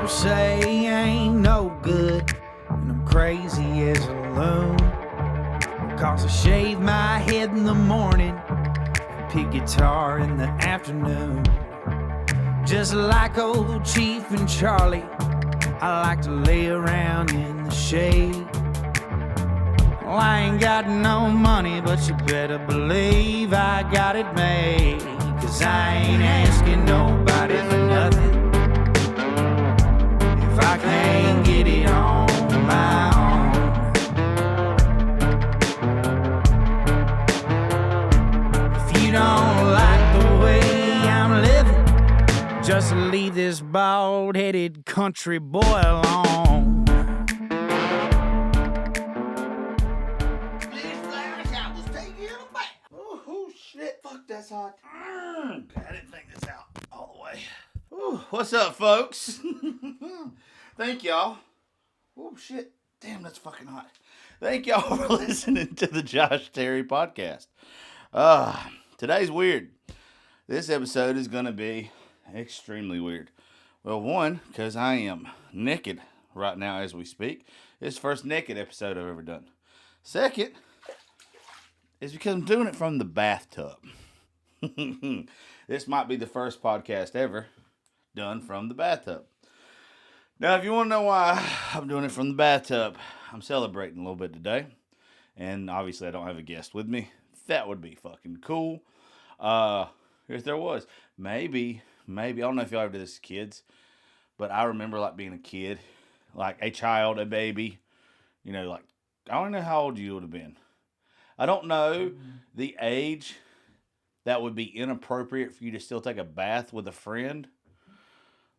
People say I ain't no good, and I'm crazy as a loon. Cause I shave my head in the morning, pick guitar in the afternoon. Just like old Chief and Charlie, I like to lay around in the shade. Well, I ain't got no money, but you better believe I got it made. Cause I ain't asking nobody for nothing if I can't get it on my own. If you don't like the way I'm living, just leave this bald-headed country boy alone. Oh shit, fuck, that's hot. I didn't think this out all the way. Ooh, what's up, folks? Thank y'all. Oh shit, damn, that's fucking hot. Thank y'all for listening to the Josh Terry podcast. Today's weird. This episode is going to be extremely weird. Well, one, because I am naked right now as we speak. It's the first naked episode I've ever done. Second, is because I'm doing it from the bathtub. This might be the first podcast ever done from the bathtub. Now, if you want to know why I'm doing it from the bathtub, I'm celebrating a little bit today. And obviously, I don't have a guest with me. That would be fucking cool. If there was. Maybe, I don't know if y'all ever did this as kids, but I remember like being a kid, like a child, a baby. You know, like, I don't know how old you would have been. I don't know the age that would be inappropriate for you to still take a bath with a friend.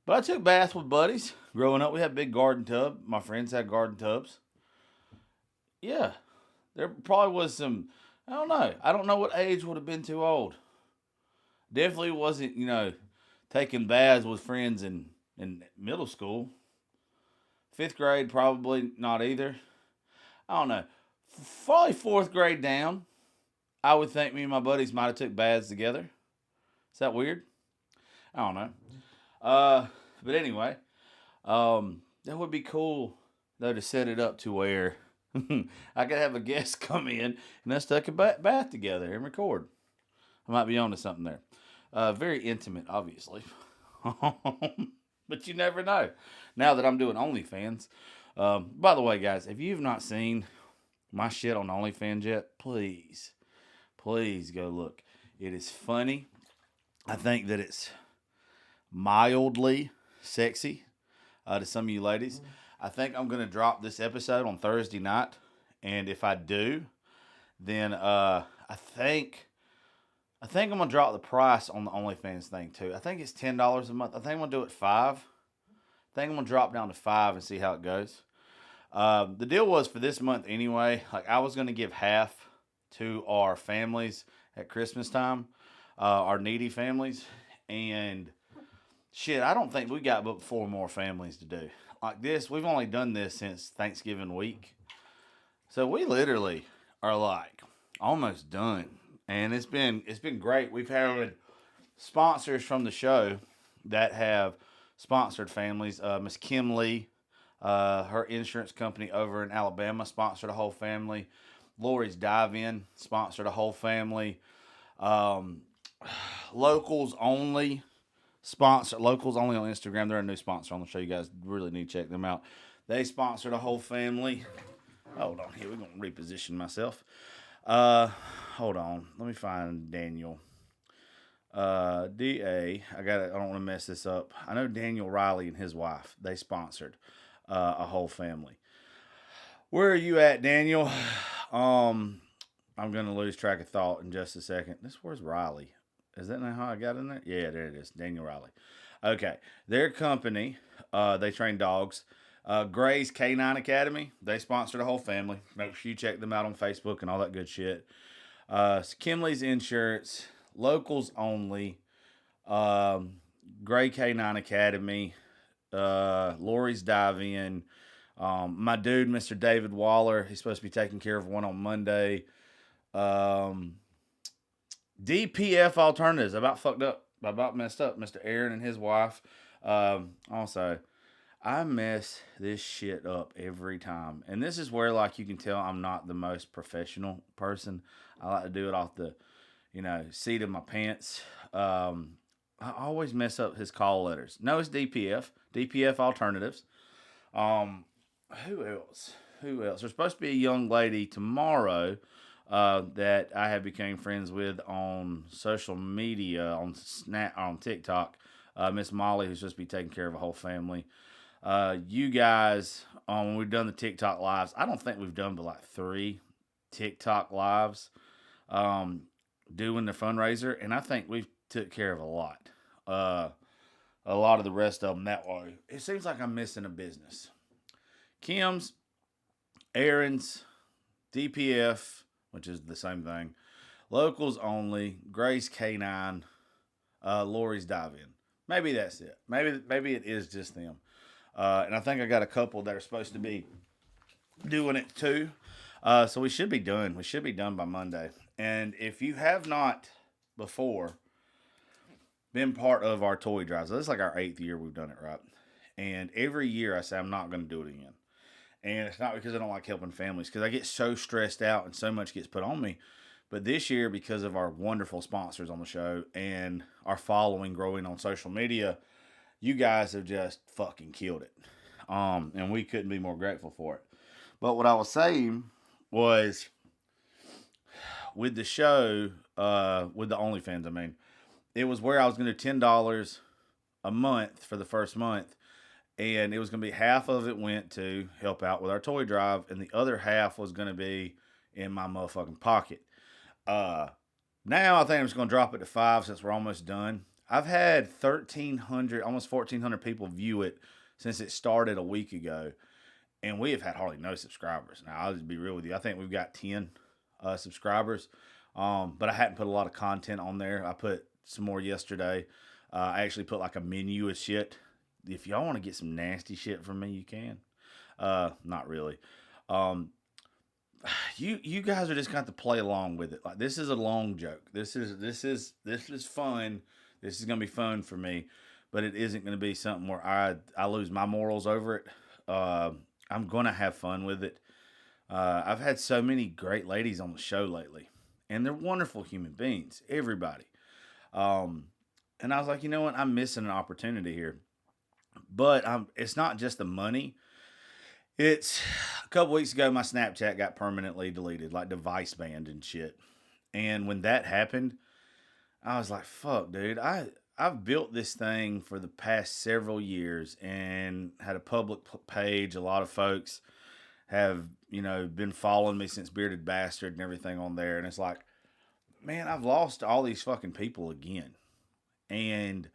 But I took baths with buddies. Growing up, we had a big garden tub. My friends had garden tubs. Yeah. There probably was some, I don't know. I don't know what age would have been too old. Definitely wasn't, taking baths with friends in middle school. 5th grade, probably not either. I don't know. Probably 4th grade down, I would think me and my buddies might have took baths together. Is that weird? I don't know. But anyway, that would be cool, though, to set it up to where I could have a guest come in and us take a bath together and record. I might be onto something there. Very intimate, obviously. But you never know. Now that I'm doing OnlyFans. By the way, guys, if you've not seen my shit on OnlyFans yet, please go look. It is funny. I think that it's mildly sexy to some of you ladies. I think I'm going to drop this episode on Thursday night. And if I do, then I think I'm going to drop the price on the OnlyFans thing too. I think it's $10 a month. I think I'm going to do it $5. I think I'm going to drop down to $5 and see how it goes. The deal was for this month anyway, like I was going to give half to our families at Christmas time, our needy families. And shit, I don't think we got but 4 more families to do. Like this, we've only done this since Thanksgiving week. So we literally are like almost done. And it's been great. We've had sponsors from the show that have sponsored families. Miss Kim Lee, her insurance company over in Alabama, sponsored a whole family. Lori's Dive-In sponsored a whole family. Locals Only sponsor. Locals Only on Instagram. They're a new sponsor on the show. You guys really need to check them out. They sponsored a whole family. Hold on here. We're going to reposition myself. Hold on. Let me find Daniel. D.A. I don't want to mess this up. I know Daniel Riley and his wife. They sponsored a whole family. Where are you at, Daniel? I'm going to lose track of thought in just a second. Where's Riley? Is that not how I got in there? Yeah, there it is. Daniel Riley. Okay. Their company, they train dogs. Gray's Canine Academy, they sponsored a whole family. Make sure you check them out on Facebook and all that good shit. Kimley's Insurance, Locals Only, Gray Canine Academy, Lori's Dive-In, my dude, Mr. David Waller, he's supposed to be taking care of one on Monday. DPF Alternatives, I about messed up, Mr. Aaron and his wife. Also, I mess this shit up every time. And this is where, like, you can tell I'm not the most professional person. I like to do it off the, seat of my pants. I always mess up his call letters. No, it's DPF Alternatives. Um, who else? Who else? There's supposed to be a young lady tomorrow that I have become friends with on social media, on TikTok. Miss Molly, who's supposed to be taking care of a whole family. You guys, when we've done the TikTok lives, I don't think we've done but like 3 TikTok lives doing the fundraiser, and I think we've took care of a lot. A lot of the rest of them that way. It seems like I'm missing a business. Kim's, Aaron's, DPF, which is the same thing. Locals only. Grace K9. Lori's Dive In. Maybe that's it. Maybe it is just them. And I think I got a couple that are supposed to be doing it too. So we should be done. We should be done by Monday. And if you have not before been part of our toy drives, this is like our 8th year we've done it, right? And every year I say I'm not going to do it again. And it's not because I don't like helping families, because I get so stressed out and so much gets put on me. But this year, because of our wonderful sponsors on the show and our following growing on social media, you guys have just fucking killed it. And we couldn't be more grateful for it. But what I was saying was, with the show, with the OnlyFans, I mean, it was where I was going to do $10 a month for the first month. And it was going to be half of it went to help out with our toy drive, and the other half was going to be in my motherfucking pocket. Now I think I'm just going to drop it to 5 since we're almost done. I've had 1,300, almost 1,400 people view it since it started a week ago, and we have had hardly no subscribers. Now, I'll just be real with you. I think we've got 10 subscribers, but I hadn't put a lot of content on there. I put some more yesterday. I actually put like a menu of shit. If y'all want to get some nasty shit from me, you can. Not really. You guys are just going to have to play along with it. Like, this is a long joke. This is fun. This is going to be fun for me, but it isn't going to be something where I lose my morals over it. I'm going to have fun with it. I've had so many great ladies on the show lately, and they're wonderful human beings, everybody. And I was like, you know what? I'm missing an opportunity here. But it's not just the money. It's a couple weeks ago, my Snapchat got permanently deleted, like device banned and shit. And when that happened, I was like, fuck, dude. I've built this thing for the past several years and had a public page. A lot of folks have, been following me since Bearded Bastard and everything on there. And it's like, man, I've lost all these fucking people again. And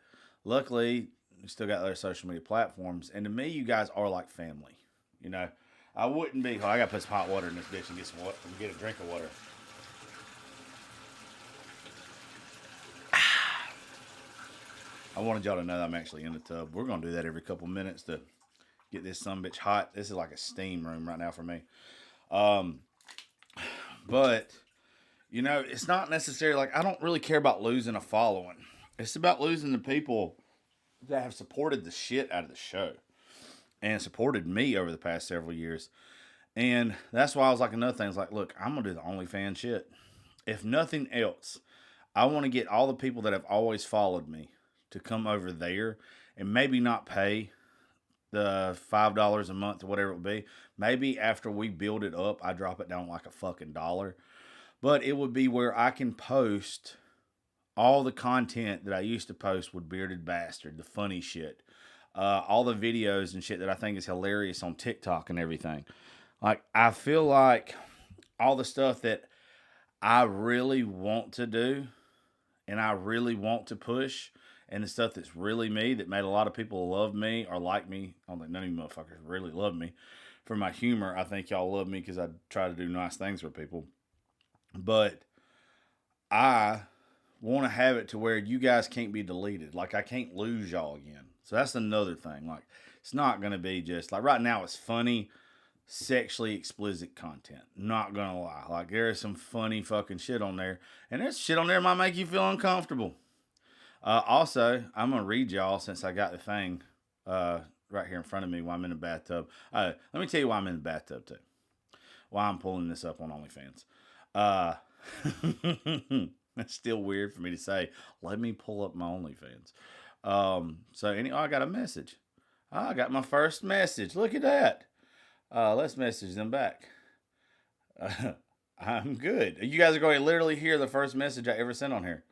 luckily, we still got other social media platforms. And to me, you guys are like family. I wouldn't be. Oh, I got to put some hot water in this bitch and get a drink of water. I wanted y'all to know that I'm actually in the tub. We're going to do that every couple minutes to get this sumbitch hot. This is like a steam room right now for me. But, it's not necessarily like I don't really care about losing a following. It's about losing the people that have supported the shit out of the show and supported me over the past several years. And that's why I was like, another thing is like, look, I'm going to do the OnlyFans shit. If nothing else, I want to get all the people that have always followed me to come over there and maybe not pay the $5 a month or whatever it would be. Maybe after we build it up, I drop it down like a fucking $1. But it would be where I can post all the content that I used to post with Bearded Bastard, the funny shit, all the videos and shit that I think is hilarious on TikTok and everything. Like, I feel like all the stuff that I really want to do and I really want to push, and the stuff that's really me, that made a lot of people love me or like me. I don't think none of you motherfuckers really love me for my humor. I think y'all love me because I try to do nice things for people. But I want to have it to where you guys can't be deleted. Like, I can't lose y'all again. So that's another thing. Like, it's not going to be just like right now it's funny, sexually explicit content. Not going to lie. Like, there is some funny fucking shit on there. And there's shit on there that might make you feel uncomfortable. Also, I'm going to read y'all, since I got the thing right here in front of me while I'm in the bathtub. Let me tell you why I'm in the bathtub too. Why I'm pulling this up on OnlyFans. It's still weird for me to say. Let me pull up my OnlyFans. I got a message. I got my first message. Look at that. Let's message them back. I'm good. You guys are going to literally hear the first message I ever sent on here.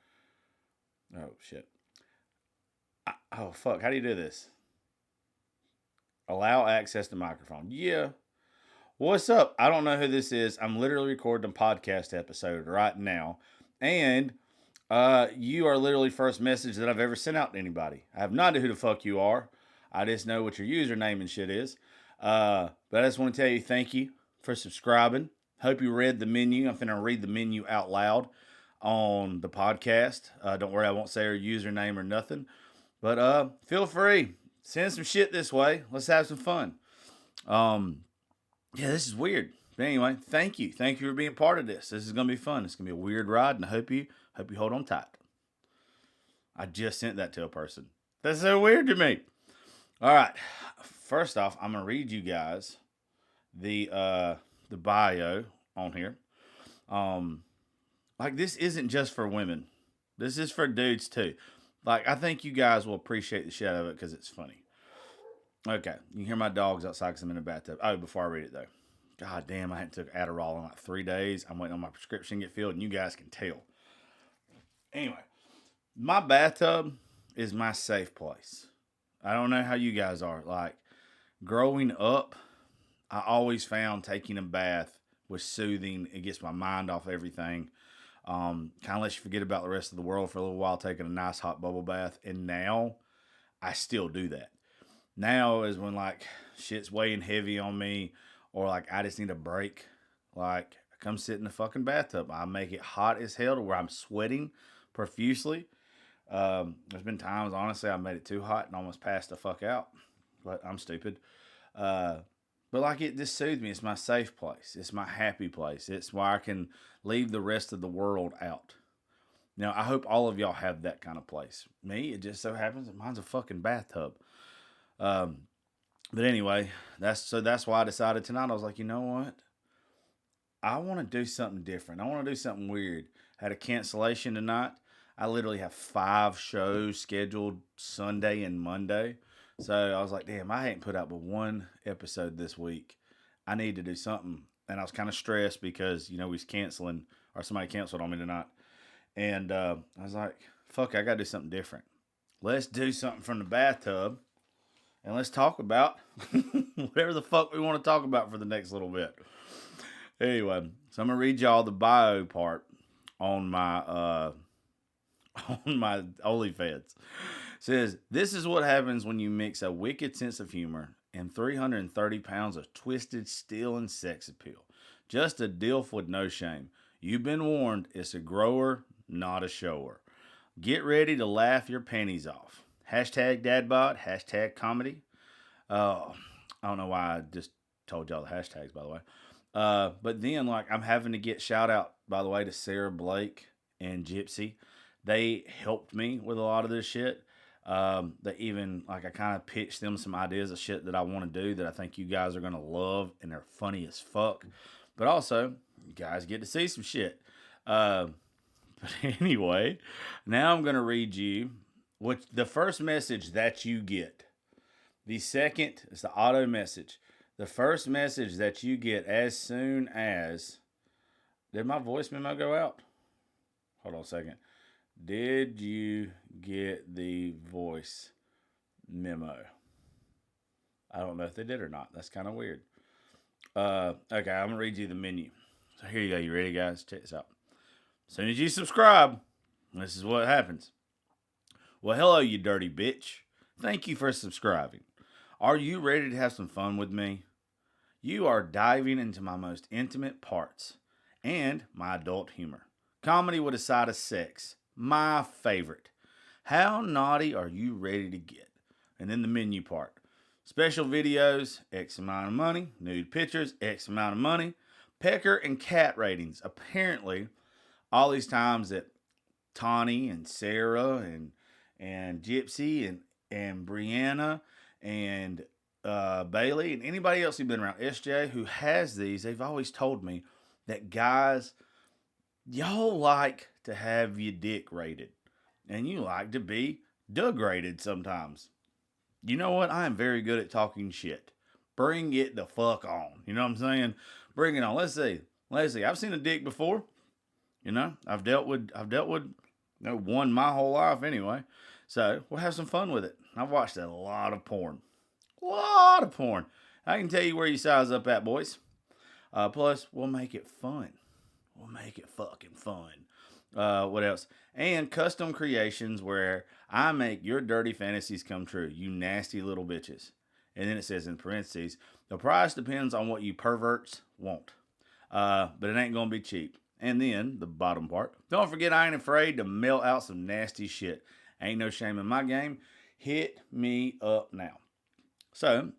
Oh, shit. Oh, fuck. How do you do this? Allow access to microphone. Yeah. What's up? I don't know who this is. I'm literally recording a podcast episode right now. And you are literally first message that I've ever sent out to anybody. I have no idea who the fuck you are. I just know what your username and shit is. But I just want to tell you thank you for subscribing. Hope you read the menu. I'm finna read the menu out loud on the podcast. Don't worry, I won't say your username or nothing. But feel free. Send some shit this way. Let's have some fun. Yeah, this is weird. But anyway, thank you. Thank you for being part of this. This is going to be fun. It's going to be a weird ride, and I hope you hold on tight. I just sent that to a person. That's so weird to me. All right. First off, I'm going to read you guys the bio on here. Like, this isn't just for women. This is for dudes, too. Like, I think you guys will appreciate the shit out of it because it's funny. Okay, you can hear my dogs outside because I'm in the bathtub. Oh, before I read it, though. God damn, I hadn't took Adderall in like 3 days. I'm waiting on my prescription to get filled, and you guys can tell. Anyway, my bathtub is my safe place. I don't know how you guys are. Like, growing up, I always found taking a bath was soothing. It gets my mind off everything. Kind of lets you forget about the rest of the world for a little while, taking a nice hot bubble bath. And now, I still do that. Now is when, like, shit's weighing heavy on me, or, like, I just need a break. Like, I come sit in the fucking bathtub. I make it hot as hell to where I'm sweating profusely. There's been times, honestly, I made it too hot and almost passed the fuck out. But I'm stupid. But, like, it just soothes me. It's my safe place. It's my happy place. It's where I can leave the rest of the world out. Now, I hope all of y'all have that kind of place. Me, it just so happens that mine's a fucking bathtub. But anyway, that's why I decided tonight. I was like, you know what? I want to do something different. I want to do something weird. I had a cancellation tonight. I literally have 5 shows scheduled Sunday and Monday. So I was like, damn, I ain't put out but 1 episode this week. I need to do something. And I was kind of stressed because, we was canceling, or somebody canceled on me tonight. And I was like, fuck, I got to do something different. Let's do something from the bathtub. And let's talk about whatever the fuck we want to talk about for the next little bit. Anyway, so I'm going to read y'all the bio part on my OnlyFans. It says, this is what happens when you mix a wicked sense of humor and 330 pounds of twisted steel and sex appeal. Just a dilf with no shame. You've been warned, it's a grower, not a shower. Get ready to laugh your panties off. Hashtag dadbot, hashtag comedy. I don't know why I just told y'all the hashtags, by the way. But then, like, I'm having to get shout out, by the way, to Sarah Blake and Gypsy. They helped me with a lot of this shit. They even, like, I kind of pitched them some ideas of shit that I want to do that I think you guys are going to love, and they're funny as fuck. But also, you guys get to see some shit. But anyway, now I'm going to read you the first message that you get. The second is the auto message. The first message that you get as soon as... Did my voice memo go out? Hold on a second. Did you get the voice memo? I don't know if they did or not. That's kind of weird. Okay, I'm going to read you the menu. So here you go. You ready, guys? Check this out. As soon as you subscribe, this is what happens. Well, hello, you dirty bitch. Thank you for subscribing. Are you ready to have some fun with me? You are diving into my most intimate parts and my adult humor. Comedy with a side of sex. My favorite. How naughty are you ready to get? And then the menu part. Special videos, X amount of money. Nude pictures, X amount of money. Pecker and cat ratings. Apparently, all these times that Tawny and Sarah and Gypsy and Brianna and Bailey and anybody else who's been around SJ who has these, they've always told me that guys, y'all like to have your dick rated, and you like to be Doug rated sometimes. You know what? I am very good at talking shit. Bring it the fuck on. You know what I'm saying? Bring it on. Let's see. I've seen a dick before. You know, I've dealt with one my whole life anyway. So we'll have some fun with it. I've watched a lot of porn. I can tell you where you size up at, boys. Plus, we'll make it fun. We'll make it fucking fun. What else? And custom creations where I make your dirty fantasies come true, you nasty little bitches. And then it says in parentheses, the price depends on what you perverts want. But it ain't gonna be cheap. And then, the bottom part, don't forget I ain't afraid to melt out some nasty shit. Ain't no shame in my game. Hit me up now. So,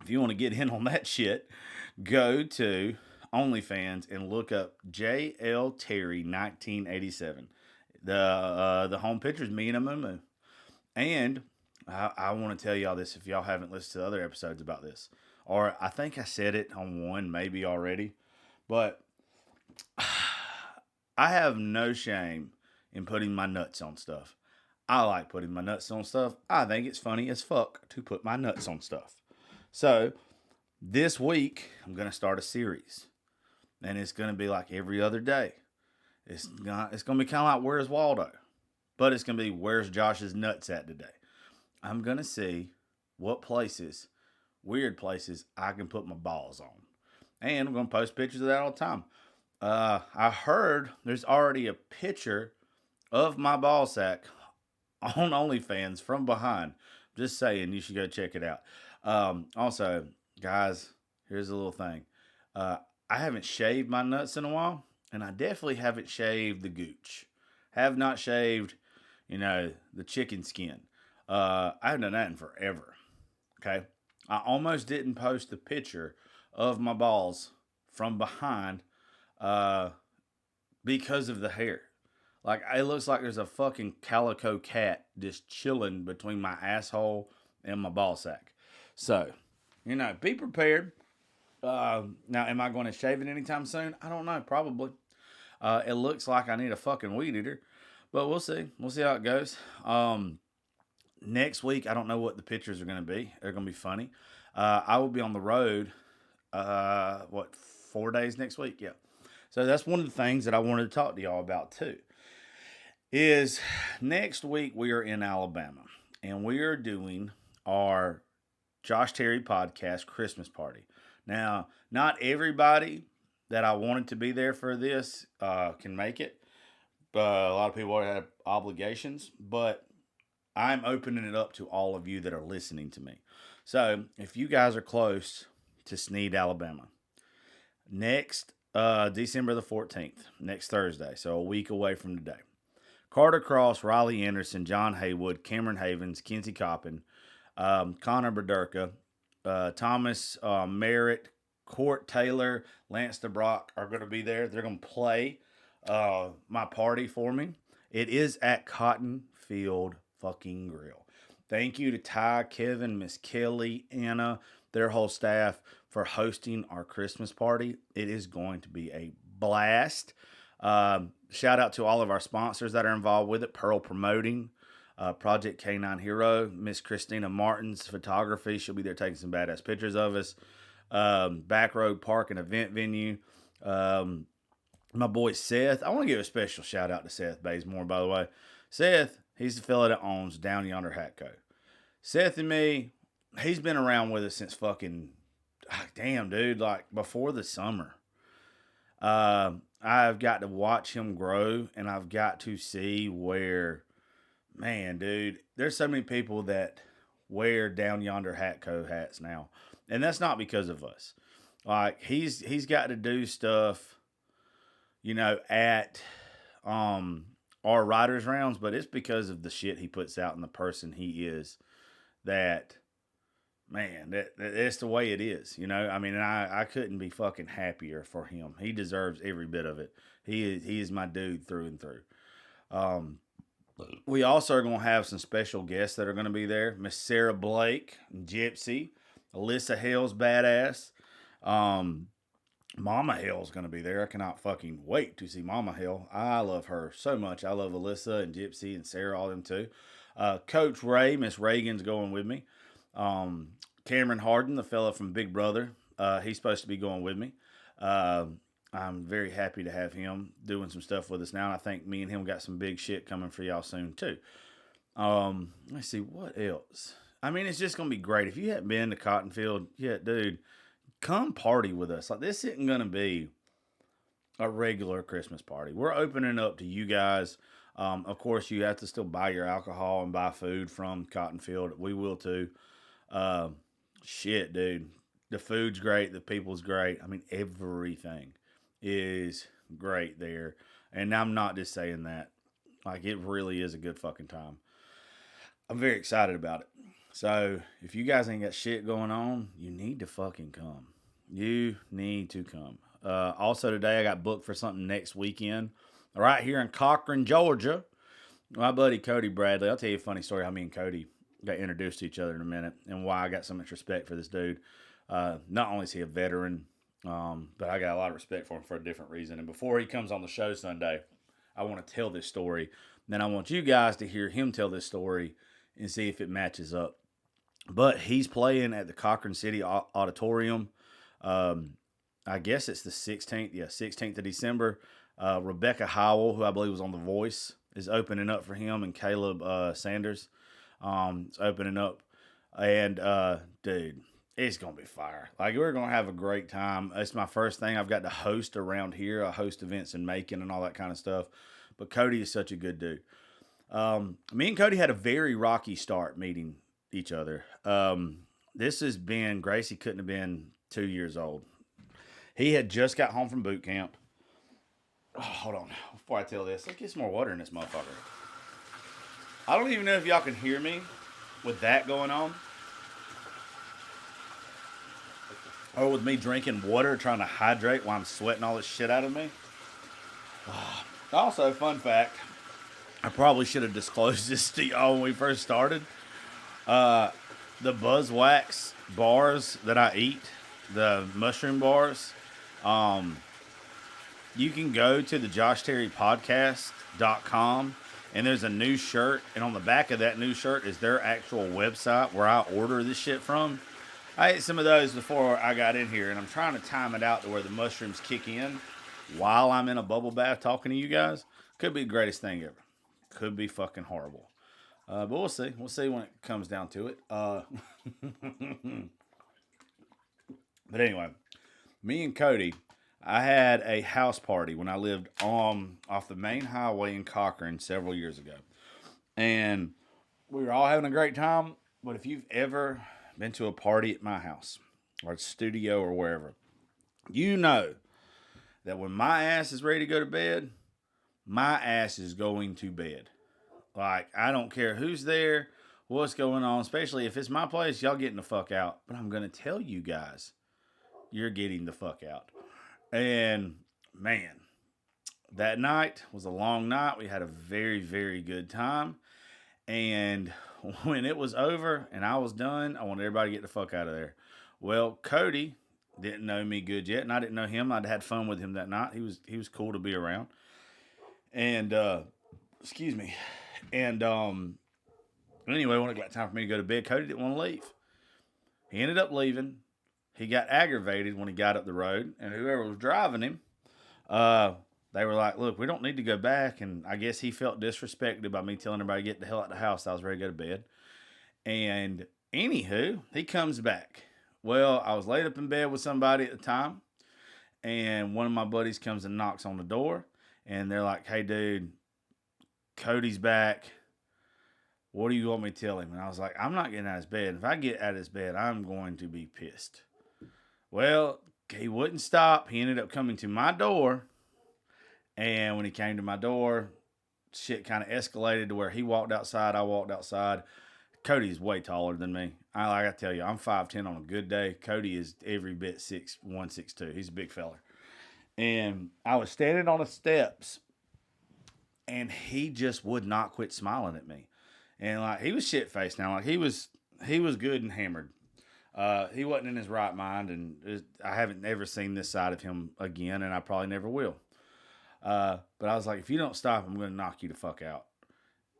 if you want to get in on that shit, go to OnlyFans and look up JL Terry 1987. The home picture is me and a moo. And I want to tell y'all this if y'all haven't listened to other episodes about this. Or I think I said it on one maybe already. But I have no shame in putting my nuts on stuff. I like putting my nuts on stuff. I think it's funny as fuck to put my nuts on stuff. So, this week, I'm going to start a series. And it's going to be like every other day. It's going to be kind of like Where's Waldo? But it's going to be Where's Josh's nuts at today? I'm going to see what places, weird places, I can put my balls on. And I'm going to post pictures of that all the time. I heard there's already a picture of my ball sack on OnlyFans from behind. Just saying, you should go check it out. Also, guys, here's a little thing. I haven't shaved my nuts in a while, and I definitely haven't shaved the gooch. Have not shaved, the chicken skin. I haven't done that in forever. Okay? I almost didn't post the picture of my balls from behind because of the hair. Like, it looks like there's a fucking calico cat just chilling between my asshole and my ball sack. So, be prepared. Now, am I going to shave it anytime soon? I don't know. Probably. It looks like I need a fucking weed eater. But we'll see. We'll see how it goes. Next week, I don't know what the pictures are going to be. They're going to be funny. I will be on the road, 4 days next week? Yeah. So that's one of the things that I wanted to talk to y'all about too. Is next week we are in Alabama. And we are doing our Josh Terry podcast Christmas party. Now, not everybody that I wanted to be there for this can make it. A lot of people have obligations, but I'm opening it up to all of you that are listening to me. So, if you guys are close to Sneed, Alabama, next December the 14th, next Thursday, so a week away from today, Carter Cross, Riley Anderson, John Haywood, Cameron Havens, Kinsey Coppin, Connor Berderka, Thomas Merritt, Court Taylor, Lance DeBrock are going to be there. They're going to play my party for me. It is at Cotton Field fucking Grill. Thank you to Ty, Kevin, Miss Kelly, Anna, their whole staff for hosting our Christmas party. It is going to be a blast. Shout out to all of our sponsors that are involved with it. Pearl Promoting, Project K9 Hero, Miss Christina Martin's photography. She'll be there taking some badass pictures of us. Backroad Park and Event Venue. My boy Seth. I want to give a special shout out to Seth Bazemore, by the way. Seth, he's the fella that owns Down Yonder Hat Co. Seth and me, he's been around with us since fucking, damn, dude, like before the summer. I've got to watch him grow, and I've got to see where, man, dude, there's so many people that wear Down Yonder Hat Co. hats now. And that's not because of us. Like, he's got to do stuff, at our writers' rounds, but it's because of the shit he puts out and the person he is that, man, that's the way it is, I mean, and I couldn't be fucking happier for him. He deserves every bit of it. He is my dude through and through. We also are going to have some special guests that are going to be there. Miss Sarah Blake, Gypsy, Alyssa Hales, badass. Mama Hale's going to be there. I cannot fucking wait to see Mama Hale. I love her so much. I love Alyssa and Gypsy and Sarah, all them too. Coach Ray, Miss Reagan's going with me. Cameron Harden, the fella from Big Brother, he's supposed to be going with me. I'm very happy to have him doing some stuff with us now. And I think me and him got some big shit coming for y'all soon too. Let's see what else. I mean, it's just gonna be great. If you haven't been to Cottonfield yet, dude, come party with us. Like, this isn't gonna be a regular Christmas party. We're opening up to you guys. Of course, you have to still buy your alcohol and buy food from Cottonfield. We will too. Shit, dude. The food's great. The people's great. I mean, everything is great there. And I'm not just saying that. Like, it really is a good fucking time. I'm very excited about it. So, if you guys ain't got shit going on, you need to fucking come. You need to come. Also, today I got booked for something next weekend right here in Cochran, Georgia. My buddy Cody Bradley. I'll tell you a funny story how me and Cody got introduced to each other in a minute and why I got so much respect for this dude. Not only is he a veteran, but I got a lot of respect for him for a different reason. And before he comes on the show Sunday, I want to tell this story. Then I want you guys to hear him tell this story and see if it matches up. But he's playing at the Cochran City Auditorium. I guess it's the 16th. Yeah, 16th of December. Rebecca Howell, who I believe was on The Voice, is opening up for him, and Caleb Sanders is opening up. And, dude, it's going to be fire. Like, we're going to have a great time. It's my first thing I've got to host around here. I host events in Macon and all that kind of stuff. But Cody is such a good dude. Me and Cody had a very rocky start meeting each other. This has been, Gracie couldn't have been 2 years old. He had just got home from boot camp. Oh, hold on. Before I tell this, let's get some more water in this motherfucker. I don't even know if y'all can hear me with that going on. Or with me drinking water, trying to hydrate while I'm sweating all this shit out of me. Also, fun fact, I probably should have disclosed this to y'all when we first started. The Buzz Wax bars that I eat, the mushroom bars, you can go to the JoshTerryPodcast.com and there's a new shirt. And on the back of that new shirt is their actual website where I order this shit from. I ate some of those before I got in here, and I'm trying to time it out to where the mushrooms kick in while I'm in a bubble bath talking to you guys. Could be the greatest thing ever. Could be fucking horrible. But we'll see. We'll see when it comes down to it. But anyway, me and Cody, I had a house party when I lived off the main highway in Cochran several years ago. And we were all having a great time. But if you've ever been to a party at my house or a studio or wherever, you know that when my ass is ready to go to bed, my ass is going to bed. Like, I don't care who's there, what's going on, especially if it's my place, y'all getting the fuck out. But I'm going to tell you guys, you're getting the fuck out. And, man, that night was a long night. We had a very, very good time. And when it was over and I was done, I wanted everybody to get the fuck out of there. Well, Cody didn't know me good yet, and I didn't know him. I'd had fun with him that night. He was cool to be around. And, excuse me. And, anyway, when it got time for me to go to bed, Cody didn't want to leave. He ended up leaving. He got aggravated when he got up the road, and whoever was driving him, they were like, look, we don't need to go back. And I guess he felt disrespected by me telling everybody to get the hell out of the house. I was ready to go to bed. And anywho, he comes back. Well, I was laid up in bed with somebody at the time, and one of my buddies comes and knocks on the door, and they're like, hey, dude, Cody's back. What do you want me to tell him? And I was like, I'm not getting out of his bed. If I get out of his bed, I'm going to be pissed. Well, he wouldn't stop. He ended up coming to my door. And when he came to my door, shit kind of escalated to where he walked outside. I walked outside. Cody's way taller than me. I gotta tell you, I'm 5'10" on a good day. Cody is every bit 6'1", 6'2". He's a big fella. And I was standing on the steps. And he just would not quit smiling at me. And like he was shit faced now. Like he was good and hammered. He wasn't in his right mind, and I haven't ever seen this side of him again, and I probably never will. But I was like, if you don't stop, I'm going to knock you the fuck out.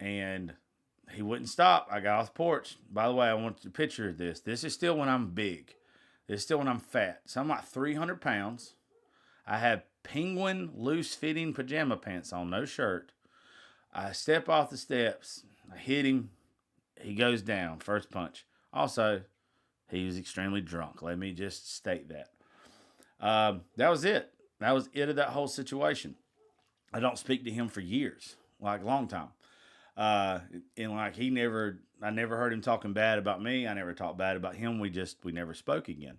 And he wouldn't stop. I got off the porch. By the way, I want you to picture this. This is still when I'm big. This is still when I'm fat. So I'm like 300 pounds. I have penguin loose-fitting pajama pants on, no shirt. I step off the steps. I hit him. He goes down. First punch. Also, he was extremely drunk. Let me just state that. That was it. That was it of that whole situation. I don't speak to him for years, like long time. And like I never heard him talking bad about me. I never talked bad about him. We never spoke again.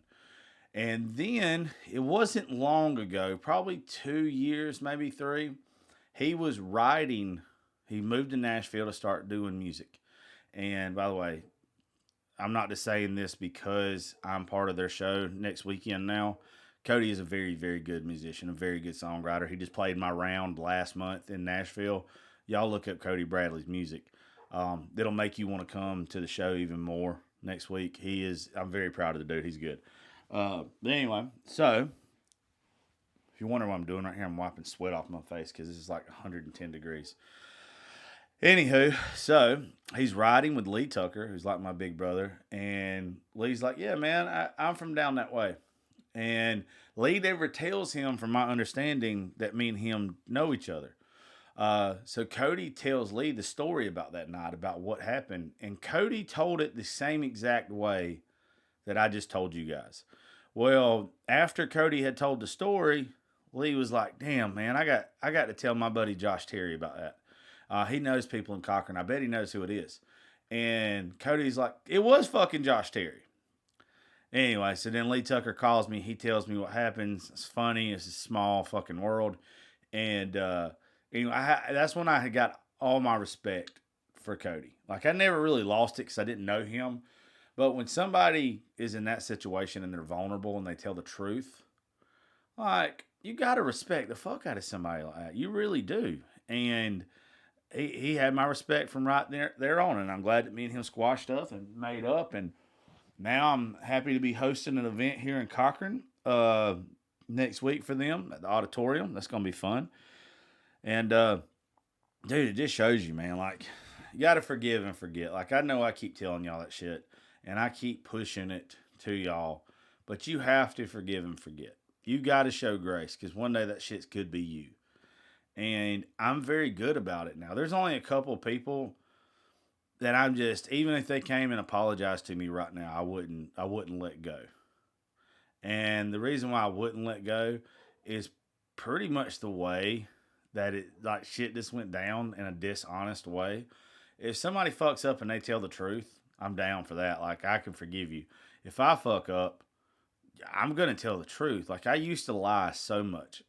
And then it wasn't long ago, probably 2 years, maybe 3. He was writing. He moved to Nashville to start doing music. And by the way, I'm not just saying this because I'm part of their show next weekend now. Cody is a very, very good musician, a very good songwriter. He just played my round last month in Nashville. Y'all look up Cody Bradley's music. It'll make you want to come to the show even more next week. I'm very proud of the dude. He's good. But anyway, so if you wonder what I'm doing right here, I'm wiping sweat off my face because this is like 110 degrees. Anywho, so he's riding with Lee Tucker, who's like my big brother. And Lee's like, yeah, man, I'm from down that way. And Lee never tells him, from my understanding, that me and him know each other. So Cody tells Lee the story about that night, about what happened. And Cody told it the same exact way that I just told you guys. Well, after Cody had told the story, Lee was like, damn, man, I got to tell my buddy Josh Terry about that. He knows people in Cochran. I bet he knows who it is. And Cody's like, it was fucking Josh Terry. Anyway, so then Lee Tucker calls me. He tells me what happens. It's funny. It's a small fucking world. And anyway, that's when I had got all my respect for Cody. Like, I never really lost it because I didn't know him. But when somebody is in that situation and they're vulnerable and they tell the truth, like, you got to respect the fuck out of somebody like that. You really do. And he had my respect from right there on. And I'm glad that me and him squashed up and made up. And now I'm happy to be hosting an event here in Cochran next week for them at the auditorium. That's going to be fun. And, dude, it just shows you, man, like, you got to forgive and forget. Like, I know I keep telling y'all that shit, and I keep pushing it to y'all, but you have to forgive and forget. You got to show grace, because one day that shit could be you. And I'm very good about it now. There's only a couple people that I'm just, even if they came and apologized to me right now, I wouldn't let go. And the reason why I wouldn't let go is pretty much the way that it, like, shit just went down in a dishonest way. If somebody fucks up and they tell the truth, I'm down for that. Like, I can forgive you. If I fuck up, I'm going to tell the truth. Like, I used to lie so much.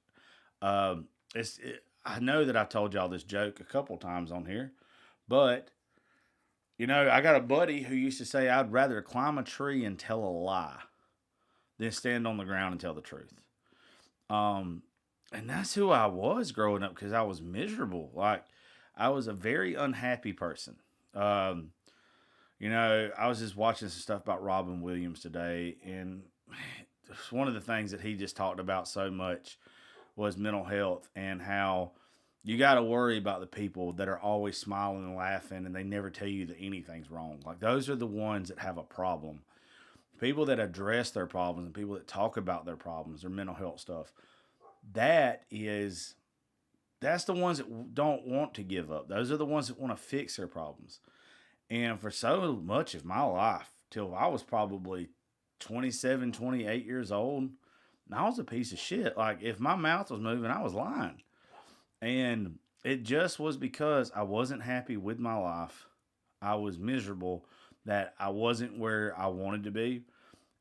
I know that I've told y'all this joke a couple times on here, but, you know, I got a buddy who used to say I'd rather climb a tree and tell a lie than stand on the ground and tell the truth. And that's who I was growing up, because I was miserable. Like, I was a very unhappy person. You know, I was just watching some stuff about Robin Williams today, and one of the things that he just talked about so much was mental health, and how you got to worry about the people that are always smiling and laughing, and they never tell you that anything's wrong. Like, those are the ones that have a problem. People that address their problems and people that talk about their problems, their mental health stuff, that's the ones that don't want to give up. Those are the ones that want to fix their problems. And for so much of my life, till I was probably 27, 28 years old, I was a piece of shit. Like, if my mouth was moving, I was lying. And it just was because I wasn't happy with my life. I was miserable, that I wasn't where I wanted to be.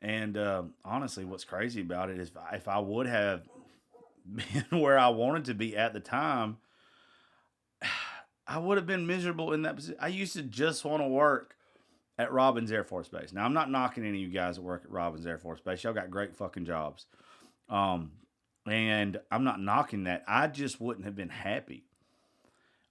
And honestly, what's crazy about it is if I would have been where I wanted to be at the time, I would have been miserable in that position. I used to just want to work at Robins Air Force Base. Now, I'm not knocking any of you guys that work at Robins Air Force Base. Y'all got great fucking jobs. And I'm not knocking that. I just wouldn't have been happy.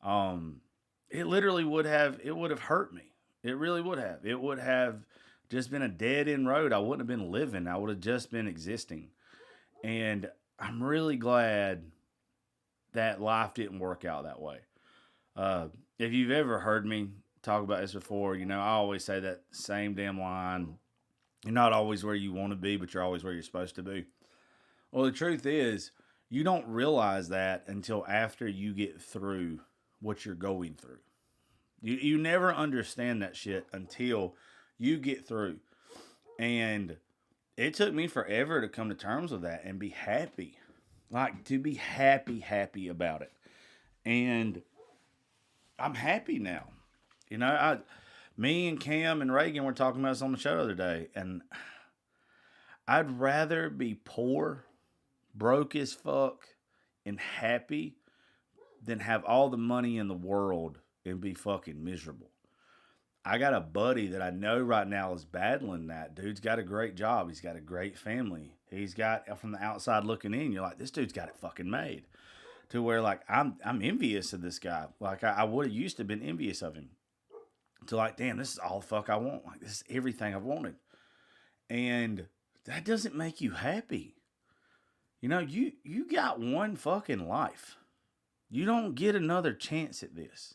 It literally would have hurt me. It really would have. It would have just been a dead end road. I wouldn't have been living. I would have just been existing. And I'm really glad that life didn't work out that way. If you've ever heard me talk about this before, I always say that same damn line. You're not always where you want to be, but you're always where you're supposed to be. Well, the truth is, you don't realize that until after you get through what you're going through. You never understand that shit until you get through. And it took me forever to come to terms with that and be happy. Like, to be happy about it. And I'm happy now. Me and Cam and Reagan were talking about this on the show the other day. And I'd rather be poor, broke as fuck, and happy than have all the money in the world and be fucking miserable. I got a buddy that I know right now is battling that. Dude's got a great job. He's got a great family. He's got, from the outside looking in, you're like, this dude's got it fucking made. To where, like, I'm envious of this guy. Like, I would have used to been envious of him. To like, damn, this is all the fuck I want. Like, this is everything I've wanted. And that doesn't make you happy. You got one fucking life. You don't get another chance at this.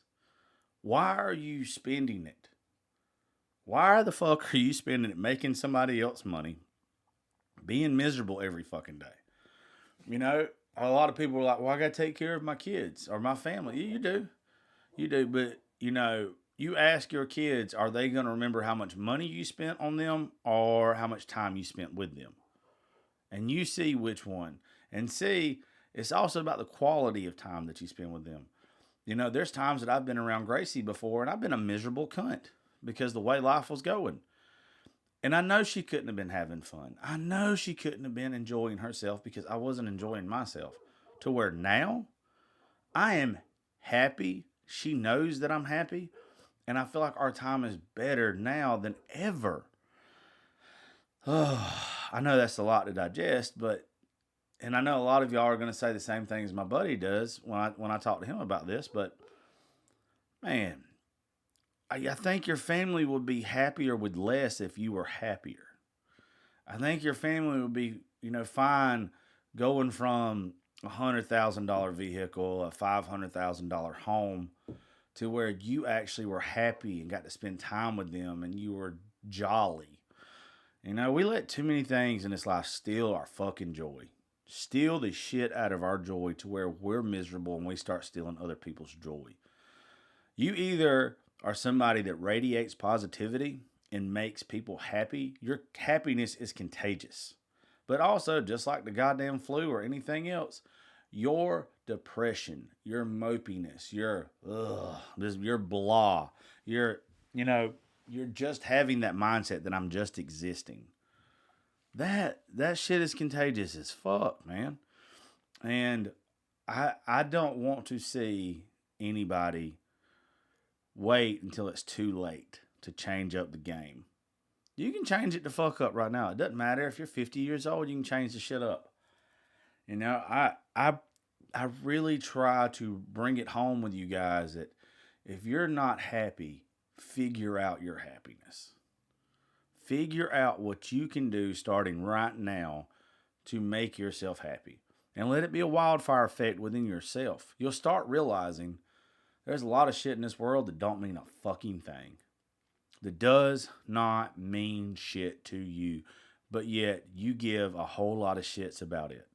Why are you spending it? Why the fuck are you spending it making somebody else money, being miserable every fucking day? A lot of people are like, well, I got to take care of my kids or my family. Yeah, you do. You do. But, you ask your kids, are they going to remember how much money you spent on them or how much time you spent with them? And you see which one. And see, it's also about the quality of time that you spend with them. There's times that I've been around Gracie before and I've been a miserable cunt because the way life was going. And I know she couldn't have been having fun. I know she couldn't have been enjoying herself because I wasn't enjoying myself. To where now, I am happy. She knows that I'm happy. And I feel like our time is better now than ever. I know that's a lot to digest, and I know a lot of y'all are going to say the same thing as my buddy does when I talk to him about this, but man, I think your family would be happier with less if you were happier. I think your family would be, fine going from $100,000 vehicle, a $500,000 home, to where you actually were happy and got to spend time with them and you were jolly. We let too many things in this life steal our fucking joy. Steal the shit out of our joy to where we're miserable and we start stealing other people's joy. You either are somebody that radiates positivity and makes people happy. Your happiness is contagious. But also, just like the goddamn flu or anything else, your depression, your mopiness, your blah, you're just having that mindset that I'm just existing. That shit is contagious as fuck, man. And I don't want to see anybody wait until it's too late to change up the game. You can change it the fuck up right now. It doesn't matter if you're 50 years old, you can change the shit up. I really try to bring it home with you guys that if you're not happy, figure out your happiness. Figure out what you can do starting right now to make yourself happy. And let it be a wildfire effect within yourself. You'll start realizing there's a lot of shit in this world that don't mean a fucking thing. That does not mean shit to you. But yet you give a whole lot of shits about it.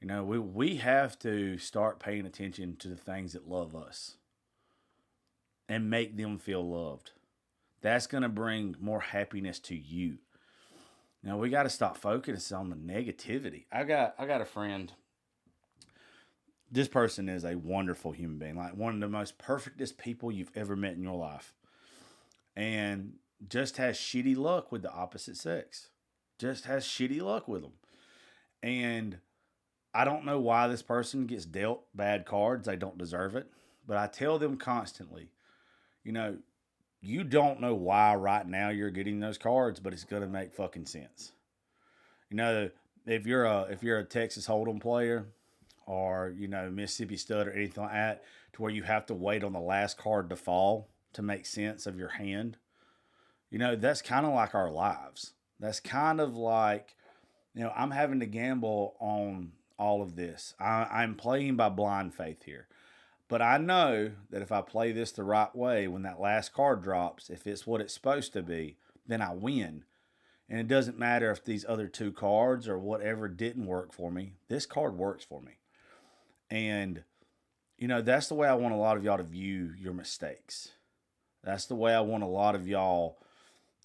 We have to start paying attention to the things that love us. And make them feel loved. That's going to bring more happiness to you. Now, we got to stop focusing on the negativity. I got a friend. This person is a wonderful human being. Like one of the most perfectest people you've ever met in your life. And just has shitty luck with the opposite sex. Just has shitty luck with them. And I don't know why this person gets dealt bad cards. They don't deserve it. But I tell them constantly, you don't know why right now you're getting those cards, but it's going to make fucking sense. If you're a Texas Hold'em player or, Mississippi Stud or anything like that, to where you have to wait on the last card to fall to make sense of your hand. That's kind of like our lives. That's kind of like, I'm having to gamble on all of this. I'm playing by blind faith here. But I know that if I play this the right way, when that last card drops, if it's what it's supposed to be, then I win. And it doesn't matter if these other two cards or whatever didn't work for me. This card works for me. And, that's the way I want a lot of y'all to view your mistakes. That's the way I want a lot of y'all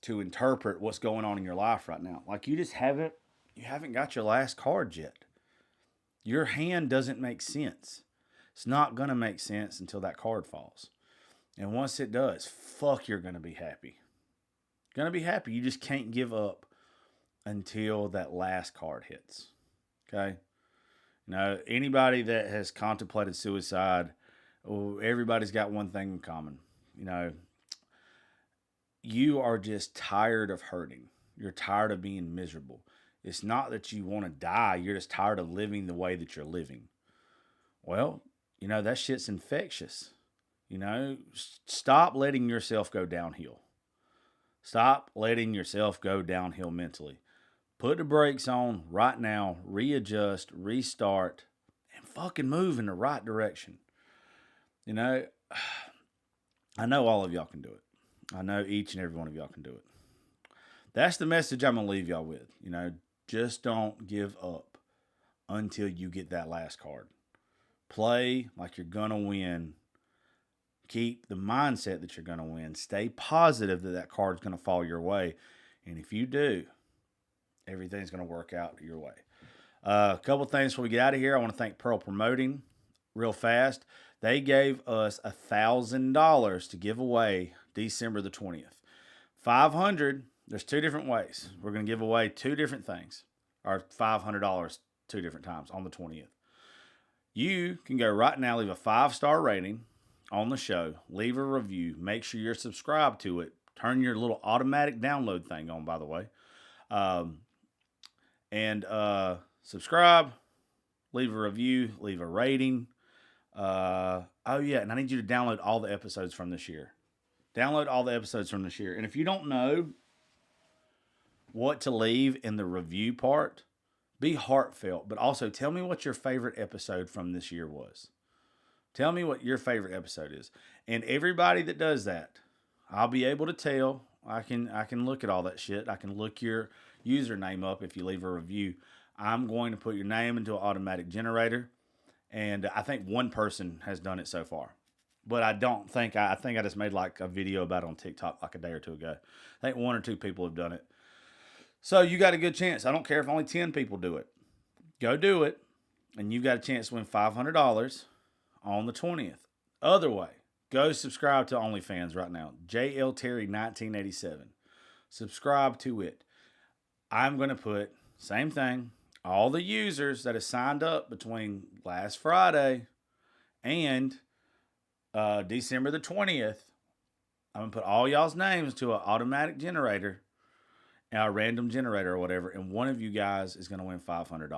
to interpret what's going on in your life right now. Like, you haven't got your last card yet. Your hand doesn't make sense. It's not going to make sense until that card falls. And once it does, you're going to be happy. Going to be happy. You just can't give up until that last card hits. Okay? Anybody that has contemplated suicide, everybody's got one thing in common. You are just tired of hurting. You're tired of being miserable. It's not that you want to die. You're just tired of living the way that you're living. Well, that shit's infectious. Stop letting yourself go downhill. Stop letting yourself go downhill mentally. Put the brakes on right now, readjust, restart, and fucking move in the right direction. I know all of y'all can do it. I know each and every one of y'all can do it. That's the message I'm going to leave y'all with. Just don't give up until you get that last card. Play like you're going to win. Keep the mindset that you're going to win. Stay positive that card's going to fall your way. And if you do, everything's going to work out your way. A couple things before we get out of here. I want to thank Pearl Promoting real fast. They gave us $1,000 to give away December the 20th. 500. There's two different ways. We're going to give away two different things, or $500 two different times on the 20th. You can go right now, leave a 5-star rating on the show, leave a review, make sure you're subscribed to it, turn your little automatic download thing on, by the way, and subscribe, leave a review, leave a rating. And I need you to download all the episodes from this year. Download all the episodes from this year. And if you don't know what to leave in the review part, be heartfelt, but also tell me what your favorite episode from this year was. Tell me what your favorite episode is. And everybody that does that, I'll be able to tell. I can look at all that shit. I can look your username up if you leave a review. I'm going to put your name into an automatic generator. And I think one person has done it so far. But I think I just made like a video about it on TikTok like a day or two ago. I think 1 or 2 people have done it. So you got a good chance. I don't care if only 10 people do it. Go do it, and you've got a chance to win $500 on the 20th. Other way, go subscribe to OnlyFans right now. JL Terry 1987. Subscribe to it. I'm going to put, same thing, all the users that have signed up between last Friday and December the 20th, I'm going to put all y'all's names to an automatic generator, a random generator or whatever, and one of you guys is going to win $500.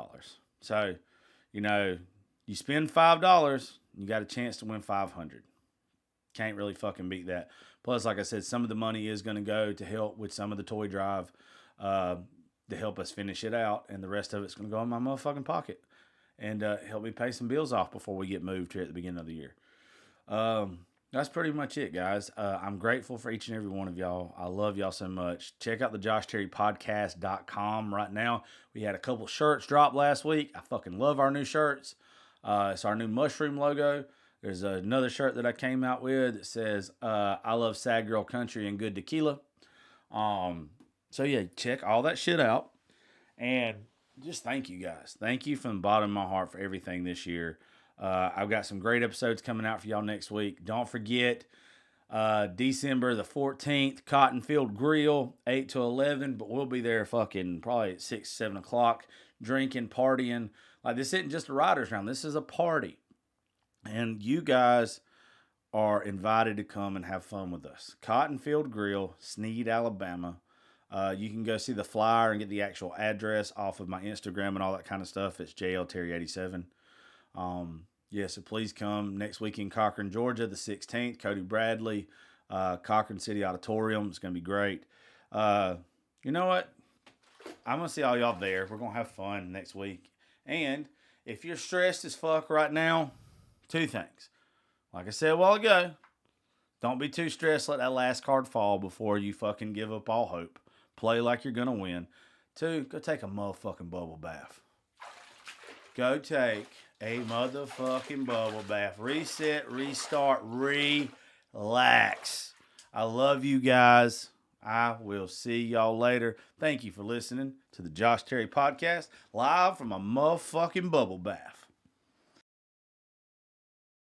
So, you spend $5, you got a chance to win $500. Can't really fucking beat that. Plus, like I said, some of the money is going to go to help with some of the toy drive to help us finish it out, and the rest of it's going to go in my motherfucking pocket and help me pay some bills off before we get moved here at the beginning of the year. That's pretty much it, guys. I'm grateful for each and every one of y'all. I love y'all so much. Check out the JoshTerryPodcast.com right now. We had a couple shirts drop last week. I fucking love our new shirts. It's our new mushroom logo. There's another shirt that I came out with that says, I love Sad Girl Country and good tequila. So yeah, check all that shit out. And just thank you guys. Thank you from the bottom of my heart for everything this year. I've got some great episodes coming out for y'all next week. Don't forget, December the 14th, Cotton Field Grill, 8 to 11. But we'll be there fucking probably at 6, 7 o'clock, drinking, partying. Like, this isn't just a writer's round. This is a party. And you guys are invited to come and have fun with us. Cotton Field Grill, Sneed, Alabama. You can go see the flyer and get the actual address off of my Instagram and all that kind of stuff. It's JL Terry 87. Yeah, so please come next week in Cochran, Georgia, the 16th. Cody Bradley, Cochran City Auditorium. It's going to be great. You know what? I'm going to see all y'all there. We're going to have fun next week. And if you're stressed as fuck right now, 2 things. Like I said a while ago, don't be too stressed. Let that last card fall before you fucking give up all hope. Play like you're going to win. 2, go take a motherfucking bubble bath. Go take a motherfucking bubble bath. Reset, restart, relax. I love you guys. I will see y'all later. Thank you for listening to the Josh Terry Podcast, live from a motherfucking bubble bath.